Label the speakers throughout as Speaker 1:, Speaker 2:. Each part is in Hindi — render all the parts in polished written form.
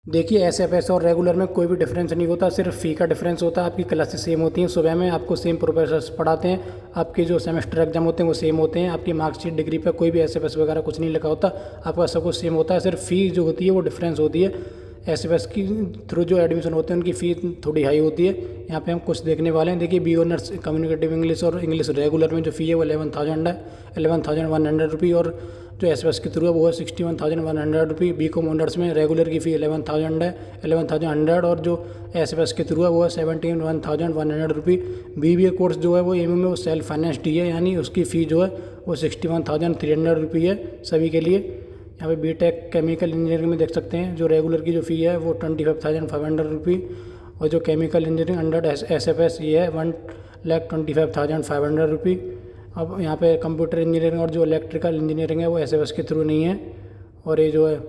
Speaker 1: देखिए एसएफएस और रेगुलर में कोई भी डिफरेंस नहीं होता, सिर्फ फ़ी का डिफरेंस होता है। आपकी क्लासेस सेम होती हैं, सुबह में आपको सेम प्रोफेसर्स पढ़ाते हैं, आपके जो सेमेस्टर एग्जाम होते हैं वो सेम होते हैं, आपकी मार्कशीट डिग्री पे कोई भी एसएफएस वगैरह कुछ नहीं लिखा होता, आपका सब कुछ सेम होता है। सिर्फ फ़ी जो होती है वो डिफरेंस होती है। एसएफएस की थ्रू जो एडमिशन होते हैं उनकी फ़ी थोड़ी हाई होती है। यहाँ पे हम कुछ देखने वाले हैं। देखिए बी ऑनर्स कम्युनिकेटिव इंग्लिश और इंग्लिश रेगुलर में जो फ़ी है वो 11,000 है, 11,100 रुपये, और जो एसएफएस के थ्रू है वो है 61,100 रुपये। बी कॉम ऑनर्स में रेगुलर की फ़ी 11,000 है, 11,100, और जो एसएफएस के थ्रू है वो है 71,100 रुपये। बीबीए कोर्स जो है वो एमयू में वो सेल्फ फाइनेंस्ड ही है, यानी उसकी फ़ी जो है वो 61,300 रुपये है सभी के लिए। यहाँ पे बीटेक केमिकल इंजीनियरिंग में देख सकते हैं जो रेगुलर की जो फ़ी है वो 25,500 रुपये, और जो केमिकल इंजीनियरिंग अंडर एसएफएस ये है 1,25,500 रुपये। अब यहाँ पे कंप्यूटर इंजीनियरिंग और जो इलेक्ट्रिकल इंजीनियरिंग है वो एसएफएस के थ्रू नहीं है। और ये जो है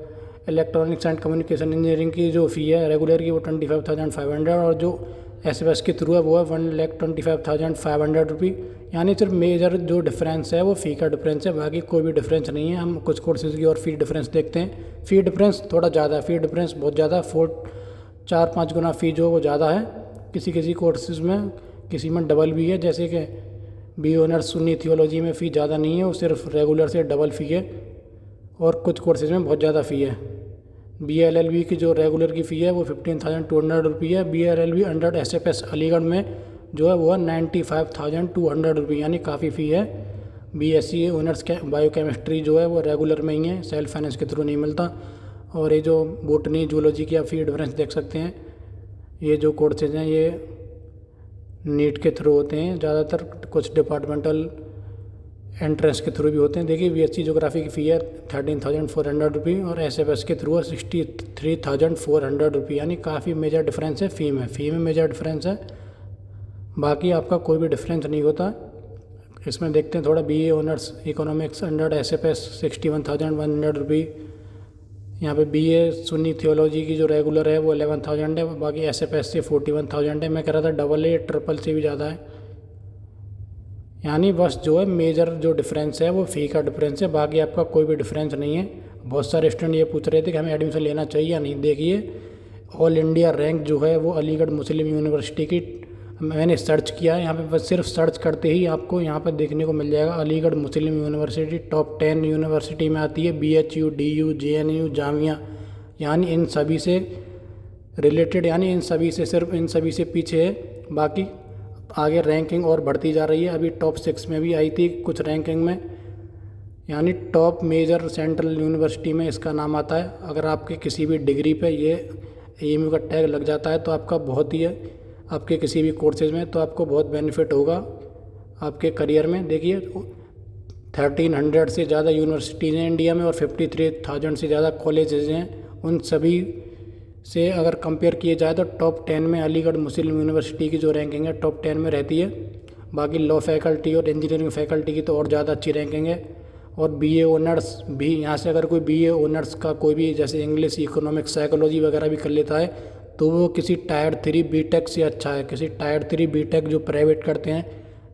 Speaker 1: इलेक्ट्रॉनिक्स एंड कम्युनिकेशन इंजीनियरिंग की जो फ़ी है रेगुलर की वो 25,500, और जो एसएफएस के थ्रू है वो है 1,25,500 रुपये। यानी सिर्फ मेजर जो डिफरेंस है वो फ़ी का डिफरेंस है, बाकी कोई भी डिफरेंस नहीं है। हम कुछ कोर्सेज़ की और फ़ी डिफरेंस देखते हैं। फ़ी डिफरेंस थोड़ा ज़्यादा है, फ़ी डिफरेंस बहुत ज़्यादा, 4-5 गुना फ़ी जो वो ज़्यादा है किसी किसी कोर्सेज़ में, किसी में डबल भी है। जैसे कि बी ऑनर्स सुन्नी थियोलॉजी में फ़ी ज़्यादा नहीं है, वो सिर्फ रेगुलर से डबल फ़ी है, और कुछ कोर्सेज़ में बहुत ज़्यादा फ़ी है। BLLB की जो रेगुलर की फ़ी है वो 15,200 रुपये है। BLLB अंडर एसएफएस अलीगढ़ में जो है वो है 95,200 रुपये, यानी काफ़ी फ़ी है। BSc ऑनर्स बायोकेमिस्ट्री जो है वो रेगुलर में ही है, सेल्फ फाइनेंस के थ्रू नहीं मिलता। और ये जो बोटनी जूलॉजी की आप फ़ी डिफरेंस देख सकते हैं, ये जो कोर्सेज हैं ये नीट के थ्रू होते हैं ज़्यादातर, कुछ डिपार्टमेंटल एंट्रेंस के थ्रू भी होते हैं। देखिए BSc ज्योग्राफी की फ़ी है 13,400 रुपये, और एसएफएस के थ्रू है 63,400 रुपये, यानी काफ़ी मेजर डिफरेंस है फ़ी में मेजर डिफरेंस है, बाकी आपका कोई भी डिफरेंस नहीं होता। इसमें देखते हैं थोड़ा BA honours economics under SFS 61,100 रुपये। यहाँ पे BA सुन्नी थियोलॉजी की जो रेगुलर है वो 11,000 है, बाकी एसएफएस से 41,000 है। मैं कह रहा था डबल ए ट्रिपल से भी ज़्यादा है। यानी बस जो है मेजर जो डिफरेंस है वो फ़ी का डिफरेंस है, बाकी आपका कोई भी डिफरेंस नहीं है। बहुत सारे स्टूडेंट ये पूछ रहे थे कि हमें एडमिशन लेना चाहिए या नहीं। देखिए ऑल इंडिया रैंक जो है वो अलीगढ़ मुस्लिम यूनिवर्सिटी की, मैंने सर्च किया है यहाँ पे, बस सिर्फ सर्च करते ही आपको यहाँ पर देखने को मिल जाएगा अलीगढ़ मुस्लिम यूनिवर्सिटी टॉप 10 यूनिवर्सिटी में आती है। BHU, DU, JNU, जामिया, यानी इन सभी से रिलेटेड, यानी इन सभी से सिर्फ इन सभी से पीछे है। बाकी आगे रैंकिंग और बढ़ती जा रही है, अभी टॉप 6 में भी आई थी कुछ रैंकिंग में, यानी टॉप मेजर सेंट्रल यूनिवर्सिटी में इसका नाम आता है। अगर आपके किसी भी डिग्री पे ये AMU का टैग लग जाता है तो आपका बहुत ही है, आपके किसी भी कोर्सेज में तो आपको बहुत बेनिफिट होगा आपके करियर में। देखिए 1,300 से ज़्यादा यूनिवर्सिटीज़ हैं इंडिया में, और 53,000 से ज़्यादा कॉलेजेज हैं। उन सभी से अगर कंपेयर किए जाए तो टॉप 10 में अलीगढ़ मुस्लिम यूनिवर्सिटी की जो रैंकिंग है टॉप 10 में रहती है। बाकी लॉ फैकल्टी और इंजीनियरिंग फैकल्टी की तो और ज़्यादा अच्छी रैंकिंग है। और BA ऑनर्स भी, यहाँ से अगर कोई BA ऑनर्स का कोई भी जैसे इंग्लिश, इकोनॉमिक्स, साइकोलॉजी वगैरह भी कर लेता है तो वो किसी टायर 3 बीटेक से अच्छा है। किसी टायर 3 बीटेक जो प्राइवेट करते हैं,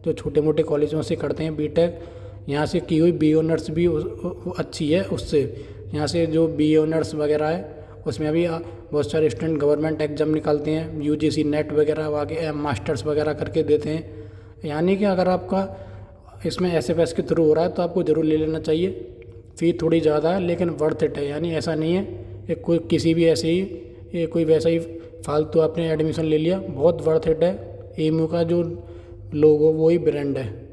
Speaker 1: जो छोटे मोटे कॉलेजों से करते हैं बीटेक, यहाँ से की हुई BA ऑनर्स भी अच्छी है उससे। यहाँ से जो BA ऑनर्स वगैरह है उसमें अभी बहुत सारे स्टूडेंट गवर्नमेंट एग्जाम निकालते हैं, UGC नेट वगैरह आगे मास्टर्स वगैरह करके देते हैं। यानी कि अगर आपका इसमें SFS के थ्रू हो रहा है तो आपको ज़रूर ले लेना चाहिए। फ़ी थोड़ी ज़्यादा है लेकिन वर्थ इट है, यानी ऐसा नहीं है कि कोई किसी भी ऐसे ही ये कोई वैसा ही फालतू आपने एडमिशन ले लिया, बहुत वर्थ इट है। AMU का जो लोगो वो ही ब्रांड है।